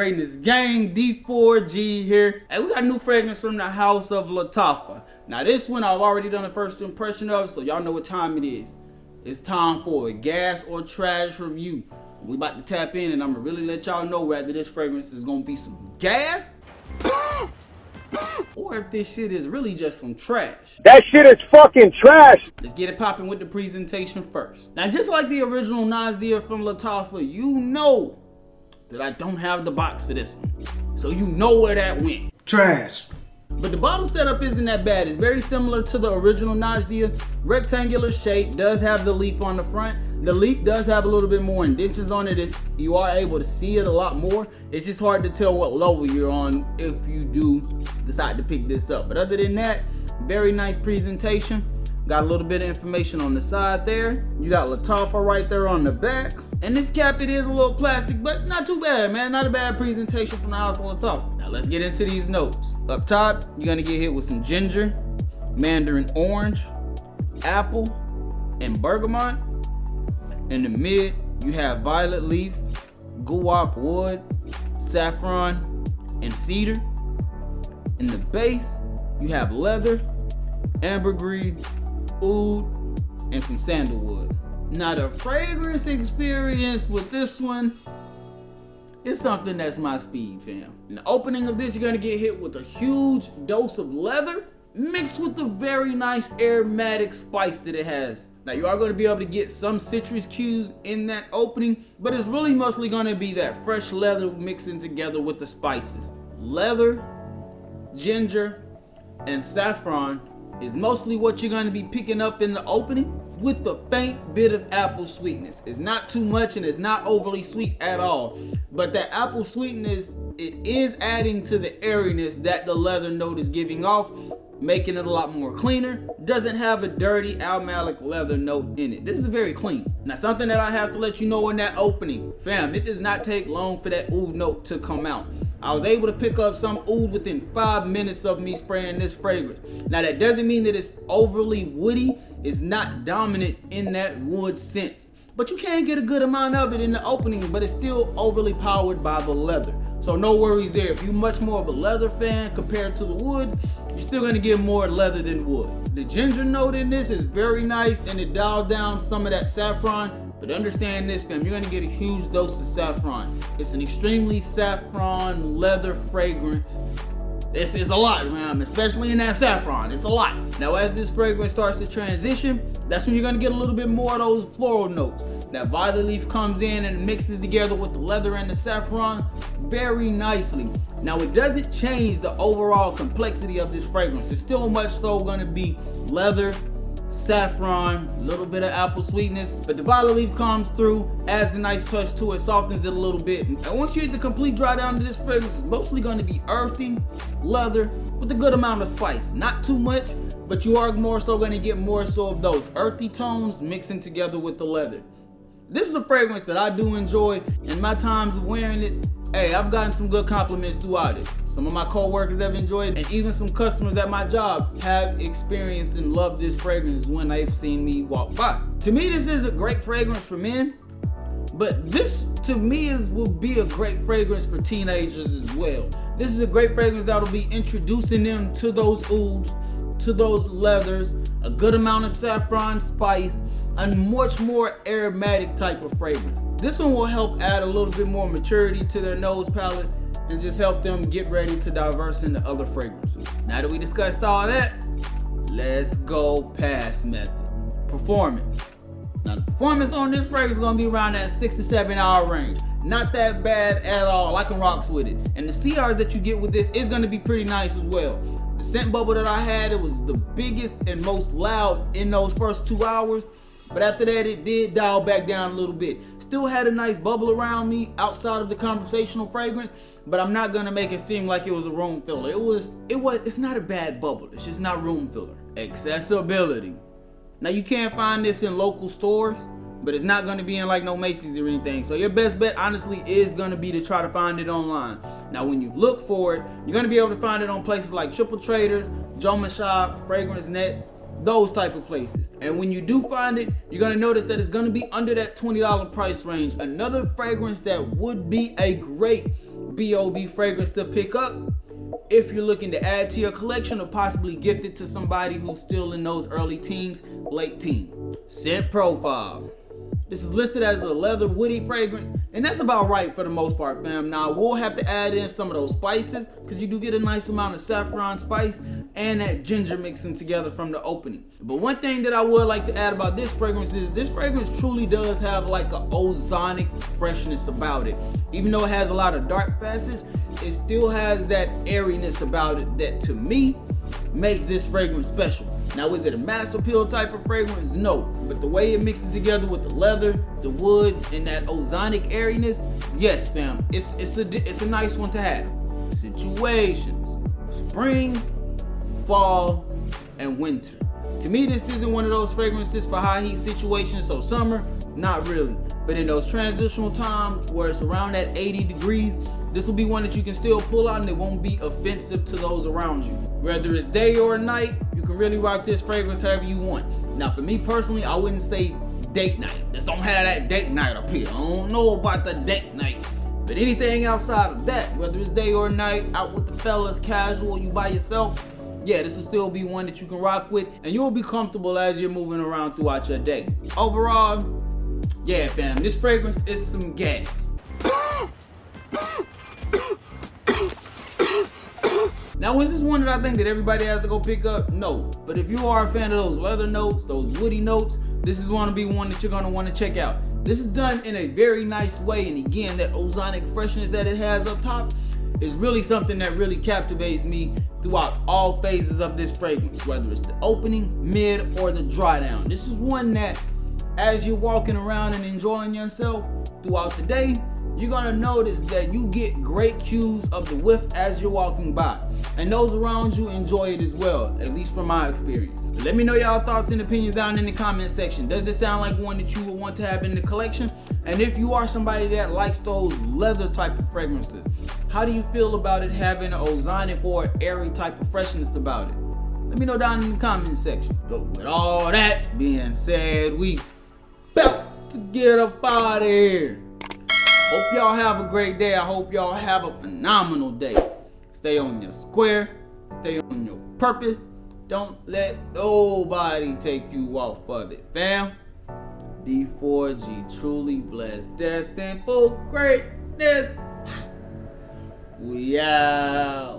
Greatness Gang, D4G here. And we got a new fragrance from the house of Lattafa. Now this one I've already done a first impression of, so y'all know what time it is. It's time for a gas or trash review. We about to tap in and I'm gonna really let y'all know whether this fragrance is gonna be some gas or if this shit is really just some trash. That shit is fucking trash. Let's get it popping with the presentation first. Now just like the original Najdia from Lattafa, you know that I don't have the box for this one. So you know where that went. Trash. But the bottle setup isn't that bad. It's very similar to the original Najdia. Rectangular shape, does have the leaf on the front. The leaf does have a little bit more indentions on it. You are able to see it a lot more. It's just hard to tell what level you're on if you do decide to pick this up. But other than that, very nice presentation. Got a little bit of information on the side there. You got Lattafa right there on the back. And this cap, it is a little plastic, but not too bad, man. Not a bad presentation from the house of Lattafa. Now let's get into these notes. Up top, you're gonna get hit with some ginger, Mandarin Orange, apple, and bergamot. In the mid, you have violet leaf, Guaiac Wood, saffron, and cedar. In the base, you have leather, ambergris, oud, and some sandalwood. Now the fragrance experience with this one is something that's my speed, fam. In the opening of this, you're gonna get hit with a huge dose of leather mixed with the very nice aromatic spice that it has. Now you are gonna be able to get some citrus cues in that opening, but it's really mostly gonna be that fresh leather mixing together with the spices. Leather, ginger, and saffron is mostly what you're gonna be picking up in the opening, with the faint bit of apple sweetness. It's not too much and it's not overly sweet at all. But that apple sweetness, it is adding to the airiness that the leather note is giving off, making it a lot more cleaner. Doesn't have a dirty almalic leather note in it. This is very clean. Now something that I have to let you know in that opening, fam, it does not take long for that oud note to come out. I was able to pick up some oud within 5 minutes of me spraying this fragrance. Now that doesn't mean that it's overly woody. It's not dominant in that wood sense. But you can get a good amount of it in the opening, but it's still overly powered by the leather. So no worries there. If you're much more of a leather fan compared to the woods, you're still gonna get more leather than wood. The ginger note in this is very nice and it dials down some of that saffron. But understand this, fam, you're gonna get a huge dose of saffron. It's an extremely saffron leather fragrance. This is a lot, man, especially in that saffron. It's a lot. Now, as this fragrance starts to transition, that's when you're gonna get a little bit more of those floral notes. That violet leaf comes in and mixes together with the leather and the saffron very nicely. Now, it doesn't change the overall complexity of this fragrance. It's still much so gonna be leather, saffron, a little bit of apple sweetness, but the violet leaf comes through, adds a nice touch to it, softens it a little bit. And once you hit the complete dry down to this fragrance, it's mostly going to be earthy, leather, with a good amount of spice. Not too much, but you are more so going to get more so of those earthy tones mixing together with the leather. This is a fragrance that I do enjoy. In my times of wearing it, hey, I've gotten some good compliments throughout it. Some of my co-workers have enjoyed it, and even some customers at my job have experienced and loved this fragrance when they've seen me walk by. To me, this is a great fragrance for men, but this, to me, will be a great fragrance for teenagers as well. This is a great fragrance that will be introducing them to those ouds, to those leathers, a good amount of saffron spice, a much more aromatic type of fragrance. This one will help add a little bit more maturity to their nose palette and just help them get ready to diverse into other fragrances. Now that we discussed all that, let's go past method. Performance. Now the performance on this fragrance is gonna be around that 6 to 7 hour range. Not that bad at all. I can rocks with it. And the CR that you get with this is gonna be pretty nice as well. The scent bubble that I had, it was the biggest and most loud in those first 2 hours. But after that, it did dial back down a little bit. Still had a nice bubble around me outside of the conversational fragrance, but I'm not gonna make it seem like it was a room filler. It's not a bad bubble. It's just not room filler. Accessibility. Now you can't find this in local stores, but it's not gonna be in like no Macy's or anything. So your best bet honestly is gonna be to try to find it online. Now when you look for it, you're gonna be able to find it on places like Triple Traders, Joma Shop, Fragrance Net, those type of places. And when you do find it, you're gonna notice that it's gonna be under that $20 price range. Another fragrance that would be a great B.O.B. fragrance to pick up if you're looking to add to your collection or possibly gift it to somebody who's still in those early teens, late teen. Scent profile. This is listed as a leather woody fragrance, and that's about right for the most part, fam. Now, we'll have to add in some of those spices because you do get a nice amount of saffron spice and that ginger mixing together from the opening. But one thing that I would like to add about this fragrance is this fragrance truly does have like an ozonic freshness about it. Even though it has a lot of dark facets, it still has that airiness about it that to me makes this fragrance special. Now, is it a mass appeal type of fragrance? No, but the way it mixes together with the leather, the woods, and that ozonic airiness, yes, fam, it's a nice one to have. Situations: spring, fall, and winter. To me, this isn't one of those fragrances for high heat situations, so summer, not really. But in those transitional times where it's around that 80 degrees, this will be one that you can still pull out and it won't be offensive to those around you. Whether it's day or night, you can really rock this fragrance however you want. Now, for me personally, I wouldn't say date night. Just don't have that date night up here. I don't know about the date night. But anything outside of that, whether it's day or night, out with the fellas, casual, you by yourself, yeah, this will still be one that you can rock with and you'll be comfortable as you're moving around throughout your day. Overall, yeah, fam, this fragrance is some gas. Now, is this one that I think that everybody has to go pick up? No. But if you are a fan of those leather notes, those woody notes, this is going to be one that you're going to want to check out. This is done in a very nice way, and again, that ozonic freshness that it has up top is really something that really captivates me throughout all phases of this fragrance, whether it's the opening, mid, or the dry down. This is one that, as you're walking around and enjoying yourself throughout the day, you're gonna notice that you get great cues of the whiff as you're walking by. And those around you enjoy it as well, at least from my experience. Let me know y'all thoughts and opinions down in the comment section. Does this sound like one that you would want to have in the collection? And if you are somebody that likes those leather type of fragrances, how do you feel about it having an ozonic or airy type of freshness about it? Let me know down in the comment section. But with all that being said, we about to get up out of here. Hope y'all have a great day. I hope y'all have a phenomenal day. Stay on your square. Stay on your purpose. Don't let nobody take you off of it, fam. D4G, truly blessed, destined for greatness. We out.